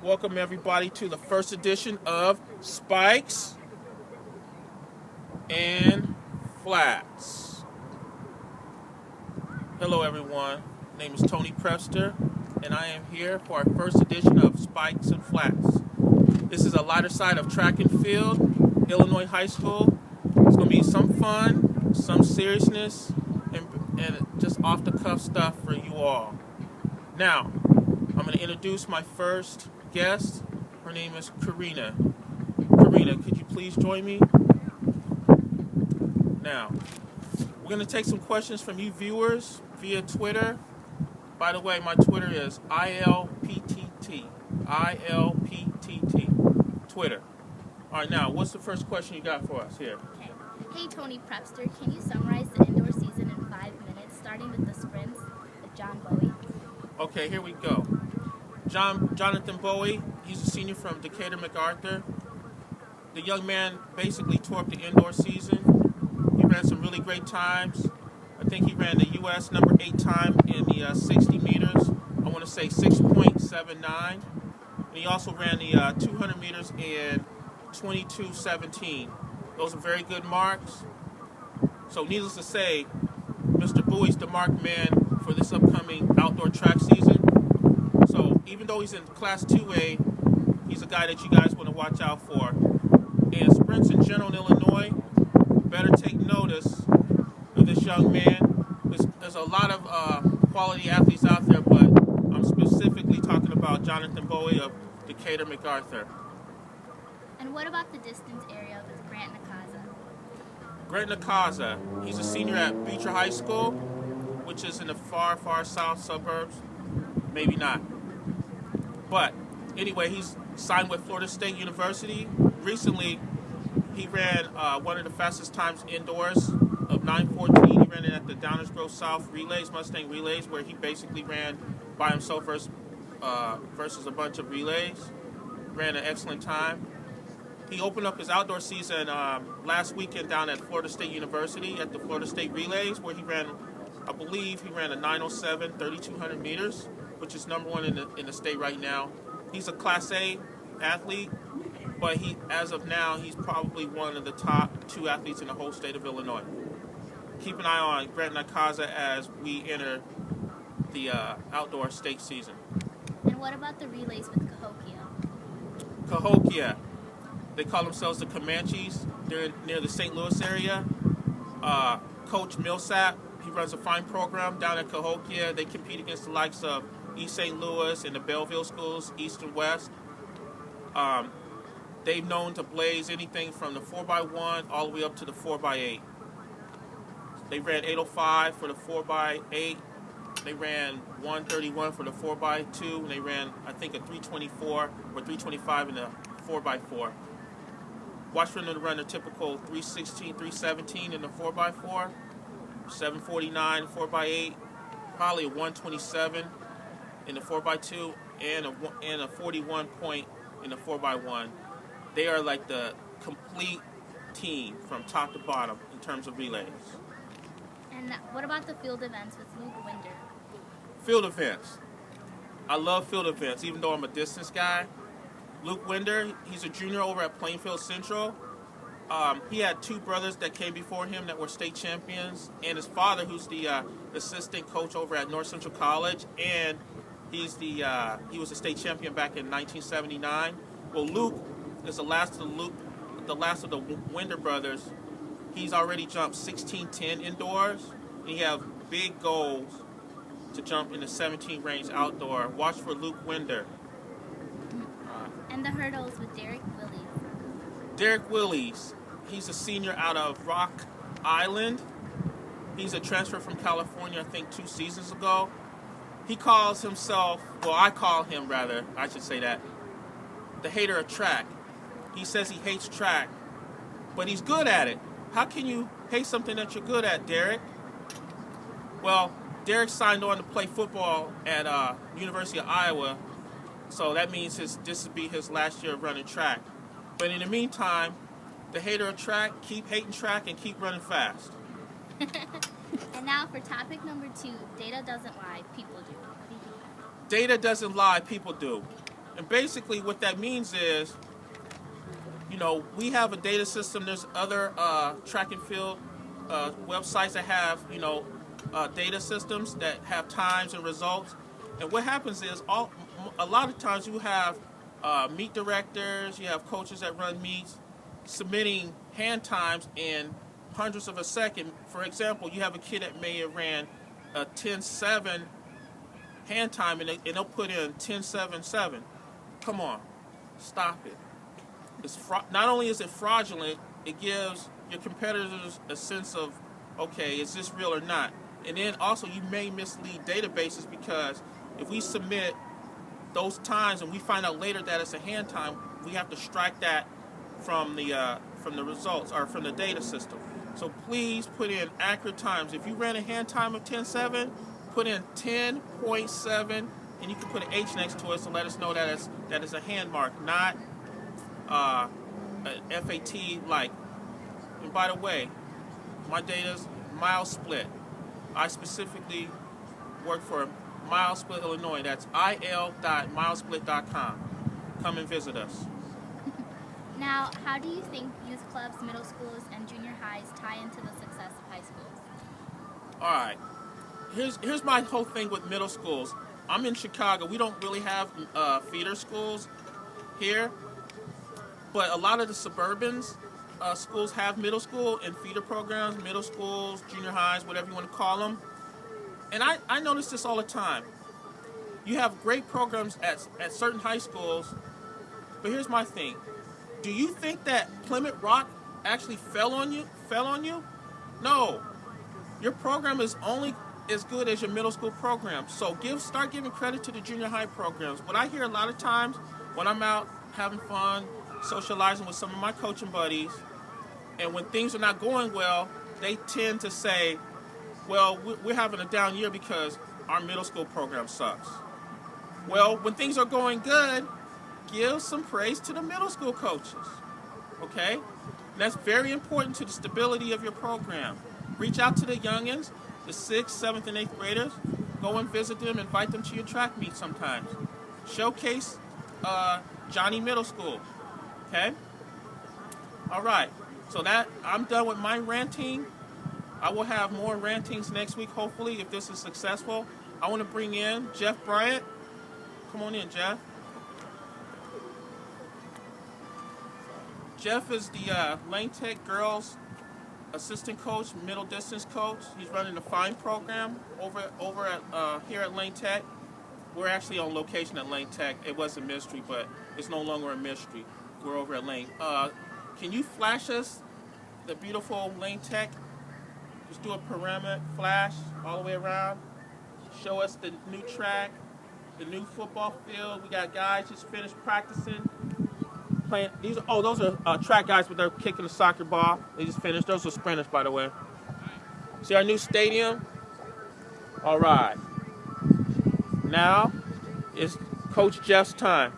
Welcome everybody to the first edition of Spikes and Flats. Hello everyone, my name is Tony Prepster and I am here for our first edition of Spikes and Flats. This is a lighter side of track and field, Illinois High School. It's going to be some fun, some seriousness, and just off the cuff stuff for you all. Now, I'm going to introduce my first guest. Her name is Karina. Karina, could you please join me? Now, we're going to take some questions from you viewers via Twitter. By the way, my Twitter is ILPTT. ILPTT. Twitter. All right, now, what's the first question you got for us here? Okay. Hey, Tony Prepster, can you summarize the indoor season in 5 minutes, starting with the sprints with John Bowie? Okay, here we go. Jonathan Bowie, he's a senior from Decatur MacArthur. The young man basically tore up the indoor season. He ran some really great times. I think he ran the U.S. number 8 time in the 60 meters. I want to say 6.79. And he also ran the 200 meters in 22:17. Those are very good marks. So needless to say, Mr. Bowie's the marked man for this upcoming outdoor track season. So even though he's in Class 2A, he's a guy that you guys want to watch out for. And sprints in general in Illinois, better take notice of this young man. There's a lot of quality athletes out there, but I'm specifically talking about Jonathan Bowie of Decatur MacArthur. And what about the distance area with Grant Nakaza? Grant Nakaza, he's a senior at Beecher High School, which is in the far, far south suburbs. Maybe not. But anyway, he's signed with Florida State University. Recently, he ran one of the fastest times indoors of 9:14. He ran it at the Downers Grove South Relays, Mustang Relays, where he basically ran by himself versus a bunch of relays. Ran an excellent time. He opened up his outdoor season last weekend down at Florida State University at the Florida State Relays, where he ran, I believe, he ran a 9:07, 3,200 meters, which is number 1 in the state right now. He's a Class A athlete, but as of now, he's probably one of the top 2 athletes in the whole state of Illinois. Keep an eye on Grant Nakaza as we enter the outdoor state season. And what about the relays with Cahokia? Cahokia. They call themselves the Comanches. They're near the St. Louis area. Coach Millsap, he runs a fine program down at Cahokia. They compete against the likes of East St. Louis and the Belleville schools, East and West. They've known to blaze anything from the 4x1 all the way up to the 4x8. They ran 8:05 for the 4x8. They ran 1:31 for the 4x2. And they ran, I think, a 3:24 or 3:25 in the 4x4. Watch for them to run a typical 3:16, 3:17 in the 4x4, 7:49 4x8, probably a 1:27 in the 4x2, and a 41 point in the 4x1. They are like the complete team from top to bottom in terms of relays. And what about the field events with Luke Winder? Field events. I love field events, even though I'm a distance guy. Luke Winder, he's a junior over at Plainfield Central. He had 2 brothers that came before him that were state champions, and his father, who's the assistant coach over at North Central College, and he was a state champion back in 1979. Well, Luke is the last of the Winder brothers. He's already jumped 16:10 indoors, and he has big goals to jump in the 17 range outdoor. Watch for Luke Winder. And the hurdles with Derek Willies. Derek Willies, he's a senior out of Rock Island. He's a transfer from California, I think 2 seasons ago. He calls himself, well, I call him rather, I should say that, the hater of track. He says he hates track, but he's good at it. How can you hate something that you're good at, Derek? Well, Derek signed on to play football at University of Iowa, so that means this will be his last year of running track. But in the meantime, the hater of track, keep hating track and keep running fast. And now for topic number 2, data doesn't lie, people do. Data doesn't lie, people do. And basically what that means is, we have a data system. There's other track and field websites that have, data systems that have times and results. And what happens is a lot of times you have meet directors, you have coaches that run meets submitting hand times in hundredths of a second. For example, you have a kid that may have ran a 10.7 hand time and they'll put in 10.77. Come on, stop it. Not only is it fraudulent, it gives your competitors a sense of, okay, is this real or not? And then also you may mislead databases, because if we submit those times and we find out later that it's a hand time, we have to strike that from the results or from the data system. So please put in accurate times. If you ran a hand time of 10.7, put in 10.7, and you can put an H next to it to let us know that it's a hand mark, not an FAT like. And by the way, my data's mile split. I specifically work for MileSplit Illinois. That's il.milesplit.com. Come and visit us. Now, how do you think youth clubs, middle schools, and junior highs tie into the success of high schools? All right. Here's my whole thing with middle schools. I'm in Chicago. We don't really have feeder schools here, but a lot of the suburbans schools have middle school and feeder programs, middle schools, junior highs, whatever you want to call them. And I notice this all the time. You have great programs at certain high schools, but here's my thing. Do you think that Plymouth Rock actually fell on you? No. Your program is only as good as your middle school program. So start giving credit to the junior high programs. What I hear a lot of times when I'm out having fun, socializing with some of my coaching buddies, and when things are not going well, they tend to say, well, we're having a down year because our middle school program sucks. Well, when things are going good, give some praise to the middle school coaches, okay? And that's very important to the stability of your program. Reach out to the youngins, the 6th, 7th, and 8th graders. Go and visit them, invite them to your track meet sometimes. Showcase Johnny Middle School, okay? All right, so that I'm done with my ranting. I will have more rantings next week, hopefully, if this is successful. I want to bring in Jeff Bryant. Come on in, Jeff. Jeff is the Lane Tech girls assistant coach, middle distance coach. He's running the FIND program over at here at Lane Tech. We're actually on location at Lane Tech. It was a mystery, but it's no longer a mystery. We're over at Lane. Can you flash us the beautiful Lane Tech? Just do a pyramid flash all the way around. Show us the new track, the new football field. We got guys just finished practicing. Playing. Those are track guys, but they're kicking the soccer ball. They just finished. Those are sprinters, by the way. See our new stadium? All right. Now it's Coach Jeff's time.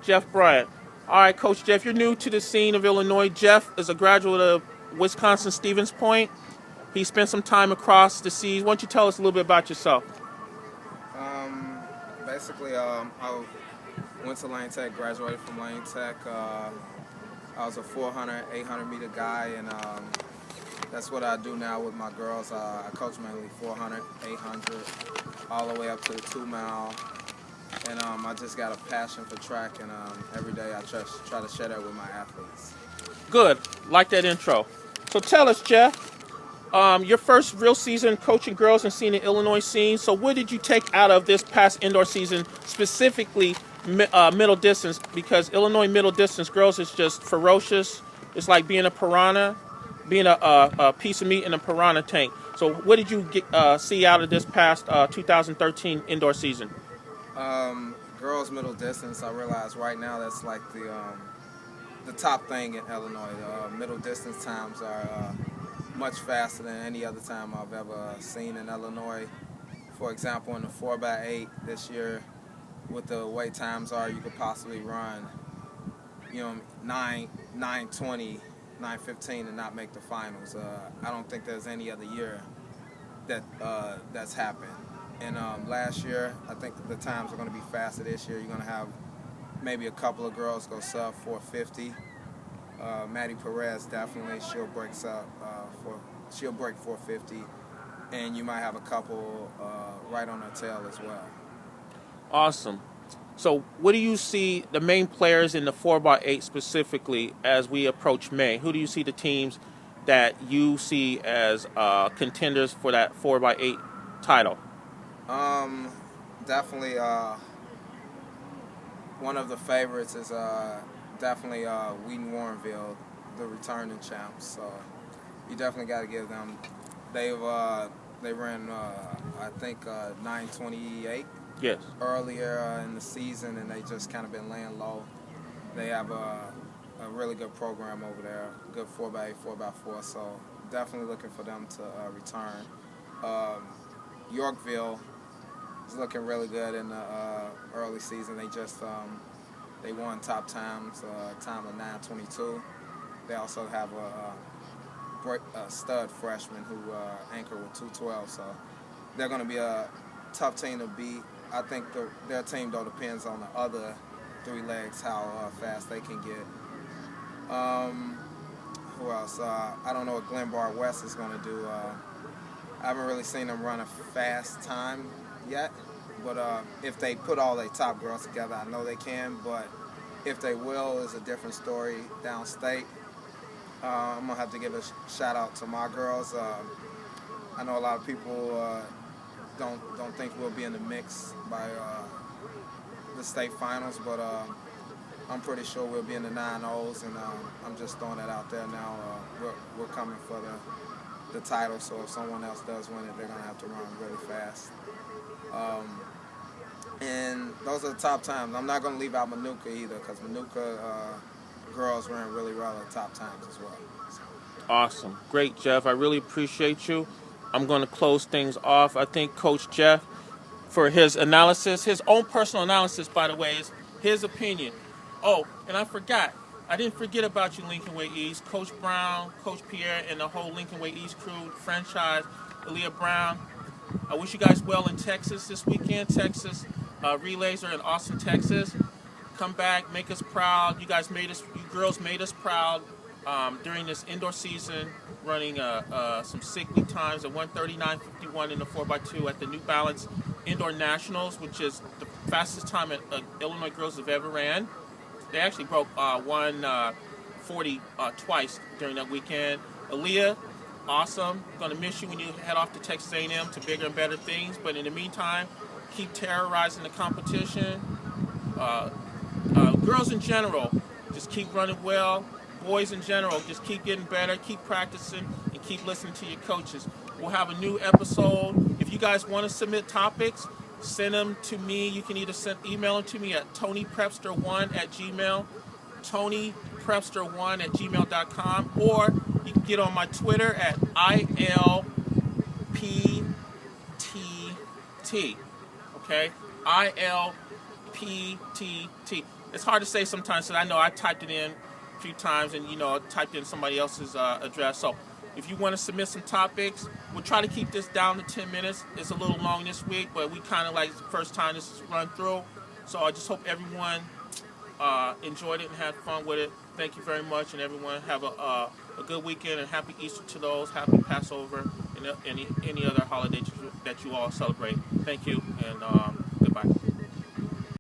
Jeff Bryant. All right, Coach Jeff, you're new to the scene of Illinois. Jeff is a graduate of Wisconsin-Stevens Point. He spent some time across the seas. Why don't you tell us a little bit about yourself? Basically, I went to Lane Tech, graduated from Lane Tech. I was a 400, 800-meter guy, and that's what I do now with my girls. I coach mainly 400, 800, all the way up to the 2-mile. And I just got a passion for track, and every day I try to share that with my athletes. Good. Like that intro. So tell us, Jeff, your first real season coaching girls and seeing the Illinois scene. So what did you take out of this past indoor season, specifically middle distance? Because Illinois middle distance girls is just ferocious. It's like being a piranha, being a piece of meat in a piranha tank. So what did you see out of this past 2013 indoor season? Girls middle distance, I realize right now that's like the top thing in Illinois. Middle distance times are much faster than any other time I've ever seen in Illinois. For example, in the 4x8 this year, with the way times are, you could possibly run, 9:20, 9:15 and not make the finals. I don't think there's any other year that that's happened. And last year, I think the times are going to be faster this year. You're going to have maybe a couple of girls go sub 450. Maddie Perez definitely, she'll break 450, and you might have a couple right on her tail as well. Awesome. So what do you see the main players in the 4x8 specifically as we approach May? Who do you see the teams that you see as contenders for that 4x8 title? Definitely one of the favorites is definitely Wheaton Warrenville, the returning champs. So you definitely got to give them. They ran I think 9:28. Yes. Earlier in the season, and they just kind of been laying low. They have a really good program over there, good 4x8, 4x4. So definitely looking for them to return. Yorkville is looking really good in the early season. They just they won top times, time of 9:22. They also have a stud freshman who anchored with 2:12. So they're going to be a tough team to beat. I think their team, though, depends on the other three legs, how fast they can get. Who else? I don't know what Glenbard West is going to do. I haven't really seen them run a fast time yet, but if they put all their top girls together, I know they can, but if they will is a different story downstate. I'm going to have to give a shout out to my girls. I know a lot of people don't think we'll be in the mix by the state finals, but I'm pretty sure we'll be in the 9-0s, and I'm just throwing that out there now. We're coming for the title, so if someone else does win it, they're going to have to run really fast. And those are the top times. I'm not going to leave out Manuka either, because Manuka girls ran really well at top times as well. Awesome. Great, Jeff. I really appreciate you. I'm going to close things off. I think Coach Jeff, for his analysis, his own personal analysis, by the way, is his opinion. Oh, and I forgot. I didn't forget about you, Lincoln Way East. Coach Brown, Coach Pierre, and the whole Lincoln Way East crew, franchise, Aaliyah Brown. I wish you guys well in Texas this weekend. Texas relays are in Austin, Texas. Come back, make us proud. You girls made us proud during this indoor season, running some sickly times at 1:39.51 in the 4x2 at the New Balance Indoor Nationals, which is the fastest time that Illinois girls have ever ran. They actually broke 1:40 twice during that weekend. Aaliyah, awesome. Going to miss you when you head off to Texas A&M to bigger and better things. But in the meantime, keep terrorizing the competition. Girls in general, just keep running well. Boys in general, just keep getting better, keep practicing, and keep listening to your coaches. We'll have a new episode. If you guys want to submit topics, send them to me. You can either email them to me at tonyprepster1@gmail, tonyprepster1@gmail.com, or you can get on my Twitter at ILPTT. Okay? ILPTT. It's hard to say sometimes, so I know I typed it in few times and typed in somebody else's address. So if you want to submit some topics, we'll try to keep this down to 10 minutes. It's a little long this week, but we kind of like the first time this is run through. So I just hope everyone enjoyed it and had fun with it. Thank you very much, and everyone have a good weekend and happy Easter to those, happy Passover, and any other holiday that you all celebrate. Thank you, and goodbye.